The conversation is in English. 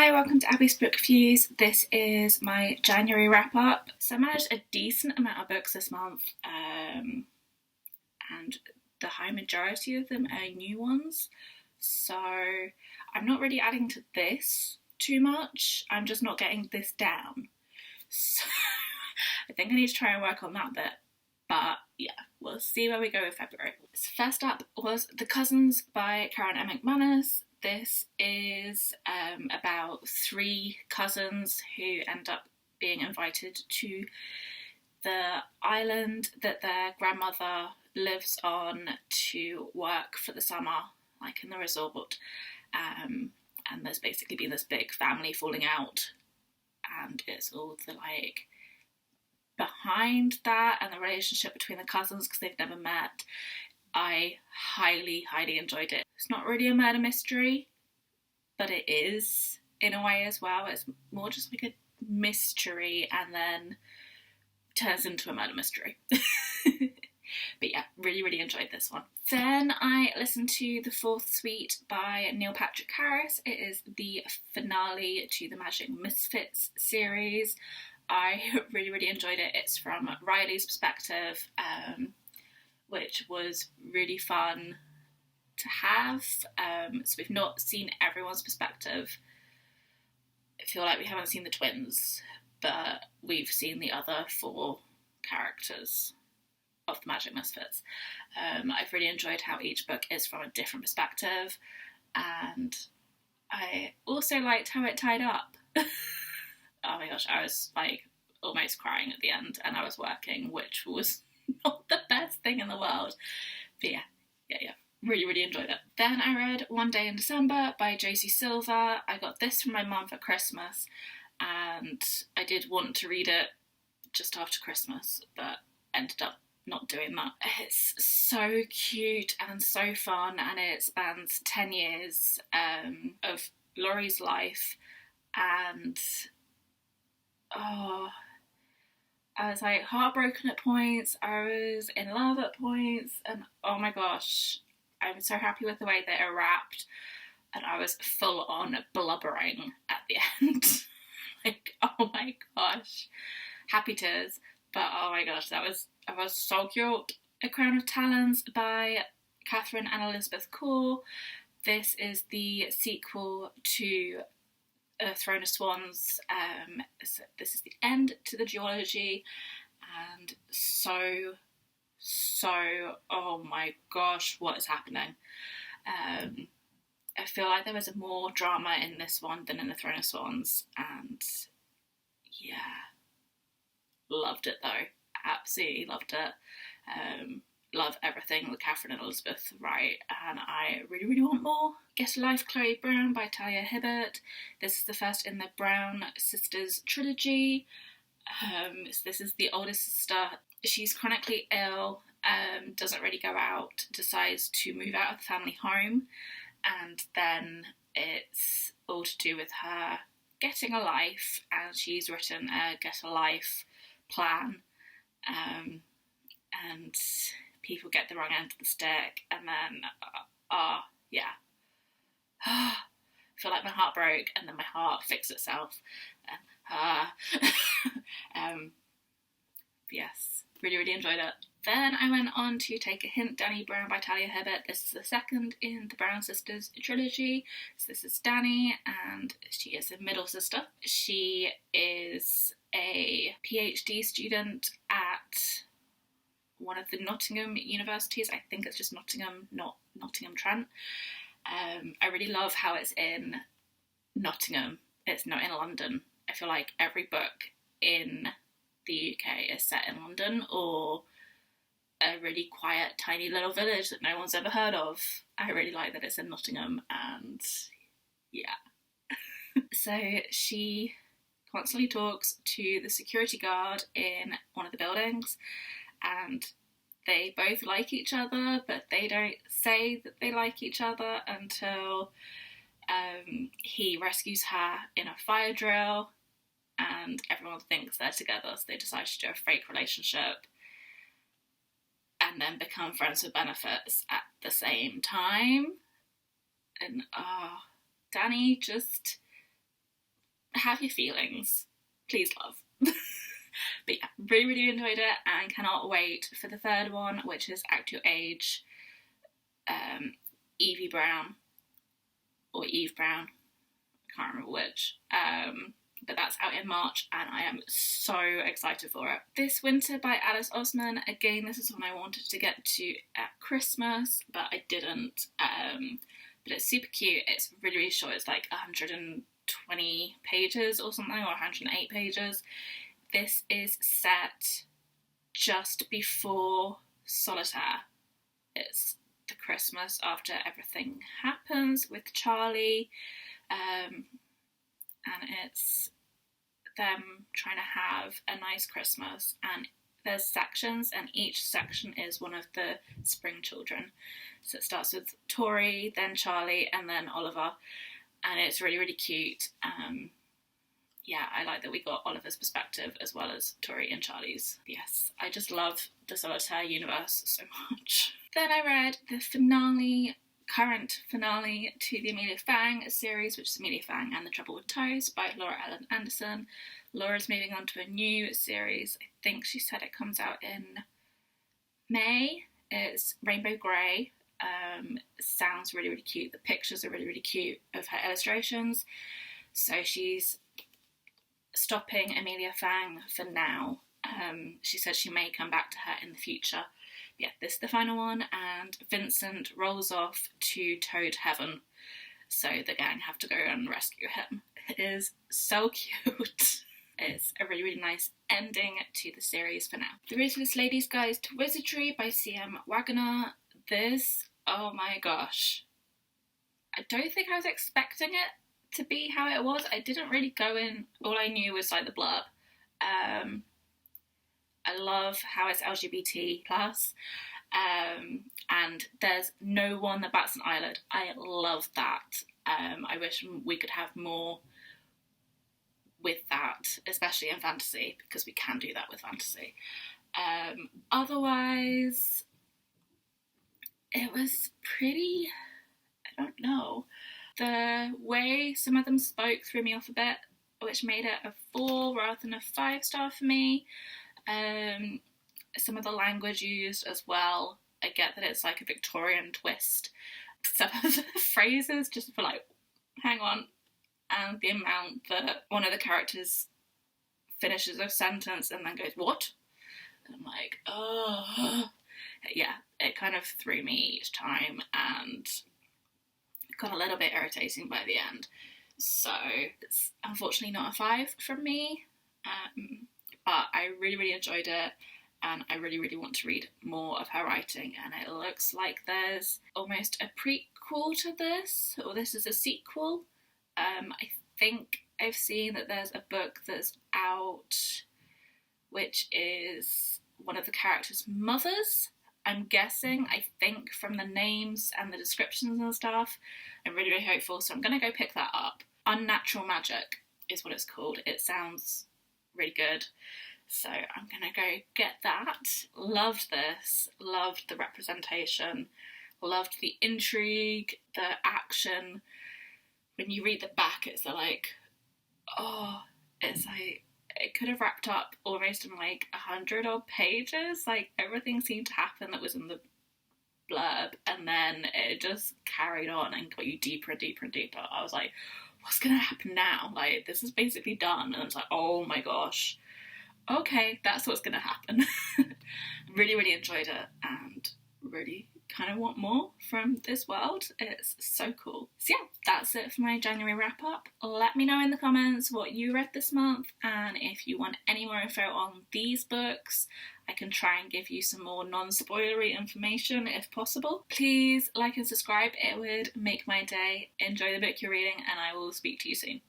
Hi, welcome to Abby's Book Reviews. This is my January wrap-up. So I managed a decent amount of books this month, and the high majority of them are new ones. So I'm not really adding to this too much. I'm just not getting this down. So I think I need to try and work on that bit. But yeah, we'll see where we go with February. So first up was The Cousins by Karen and Mcmanus. This is about three cousins who end up being invited to the island that their grandmother lives on to work for the summer, like in the resort. And there's basically been this big family falling out, and it's all the behind that and the relationship between the cousins because they've never met. I highly enjoyed it. It's not really a murder mystery, but it is in a way as well. It's more just like a mystery and then turns into a murder mystery. But yeah, really enjoyed this one. Then I listened to The Fourth Suite by Neil Patrick Harris. It is the finale to the Magic Misfits series. I really enjoyed it. It's from Riley's perspective, which was really fun to have. So we've not seen everyone's perspective. I feel like we haven't seen the twins, but we've seen the other four characters of the Magic Misfits. I've really enjoyed how each book is from a different perspective, and I also liked how it tied up. Oh my gosh, I was almost crying at the end, and I was working, which was not the best thing in the world. But yeah. Really enjoyed it. Then I read One Day in December by Jc Silva. I got this from my mum for Christmas, and I did want to read it just after Christmas, but ended up not doing that. It's so cute and so fun, and it spans 10 years of Laurie's life, and I was heartbroken at points, I was in love at points, and oh my gosh, I'm so happy with the way that it wrapped, and I was full on blubbering at the end. Oh my gosh, happy tears. But oh my gosh, that was so cute. A Crown of Talons by Catherine and Elizabeth Core. This is the sequel to Throne of Swans. This is the end to the duology, and so oh my gosh, what is happening? I feel like there was more drama in this one than in the Throne of Swans, and yeah, loved it though, absolutely loved it. Love everything that Catherine and Elizabeth write, and I really want more. Get a Life, Chloe Brown by Talia, Herbert. This is the first in the Brown Sisters trilogy. This is the oldest sister. She's chronically ill, doesn't really go out, decides to move out of the family home, and then it's all to do with her getting a life, and she's written a Get a Life plan, and people get the wrong end of the stick, and then, yeah. I feel like my heart broke, and then my heart fixed itself, yes, really enjoyed it. Then I went on to Take a Hint, Dani Brown by Talia Herbert. This is the second in the Brown Sisters trilogy. So this is Dani, and she is a middle sister. She is a PhD student at one of the Nottingham universities. I think it's just Nottingham, not Nottingham Trent. I really love how it's in Nottingham. It's not in London. I feel like every book in the UK is set in London, or a really quiet, tiny little village that no one's ever heard of. I really like that it's in Nottingham, and yeah. So she constantly talks to the security guard in one of the buildings, and they both like each other, but they don't say that they like each other until he rescues her in a fire drill, and everyone thinks they're together, so they decide to do a fake relationship and then become friends with benefits at the same time. And Dani just have your feelings. Please, love. But yeah, really, really enjoyed it and cannot wait for the third one, which is Act Your Age, Evie Brown, or Eve Brown, I can't remember which, but that's out in March and I am so excited for it. This Winter by Alice Osman, again, this is one I wanted to get to at Christmas, but I didn't, but it's super cute. It's really, really short. It's like 120 pages or something, or 108 pages. This is set just before Solitaire. It's the Christmas after everything happens with Charlie, and it's them trying to have a nice Christmas, and there's sections, and each section is one of the spring children. So it starts with Tori, then Charlie, and then Oliver, and it's really, really cute. Yeah, I like that we got Oliver's perspective as well as Tori and Charlie's. Yes, I just love the Solitaire universe so much. Then I read the current finale to the Amelia Fang series, which is Amelia Fang and the Trouble with Toes by Laura Ellen Anderson. Laura's moving on to a new series. I think she said it comes out in May. It's Rainbow Grey. Sounds really, really cute. The pictures are really, really cute of her illustrations. So she's stopping Amelia Fang for now. She said she may come back to her in the future. Yeah, this is the final one, and Vincent rolls off to Toad Heaven, so the gang have to go and rescue him. It is so cute. It's a really, really nice ending to the series for now. The Ruthless Lady's Guide to Wizardry by C.M. Wagner. This, oh my gosh. I don't think I was expecting it to be how it was. I didn't really go in, all I knew was like the blurb. I love how it's LGBT+, and there's no one that bats an eyelid. I love that. I wish we could have more with that, especially in fantasy, because we can do that with fantasy. Otherwise, it was pretty, I don't know. The way some of them spoke threw me off a bit, which made it a 4 rather than a 5-star for me. Some of the language used as well, I get that it's like a Victorian twist. Some of the phrases just were like, hang on, and the amount that one of the characters finishes a sentence and then goes, what? And I'm like, oh. Yeah, it kind of threw me each time and got a little bit irritating by the end. So it's unfortunately not a 5 from me, but I really, really enjoyed it, and I really, really want to read more of her writing, and it looks like there's almost a prequel to this, or this is a sequel. I think I've seen that there's a book that's out which is one of the characters' mothers. I'm guessing, I think, from the names and the descriptions and stuff. I'm really, really hopeful, so I'm going to go pick that up. Unnatural Magic is what it's called. It sounds really good, so I'm going to go get that. Loved this, loved the representation, loved the intrigue, the action. When you read the back, it's like, oh, it's like, it could have wrapped up almost in like 100 odd pages. Like, everything seemed to happen that was in the blurb, and then it just carried on and got you deeper and deeper and deeper. I was like, what's gonna happen now? Like, this is basically done. And it's like, oh my gosh, okay, that's what's gonna happen. Really, really enjoyed it, and really kind of want more from this world. It's so cool. So yeah, that's it for my January wrap up. Let me know in the comments what you read this month, and if you want any more info on these books, I can try and give you some more non-spoilery information if possible. Please like and subscribe, it would make my day. Enjoy the book you're reading, and I will speak to you soon.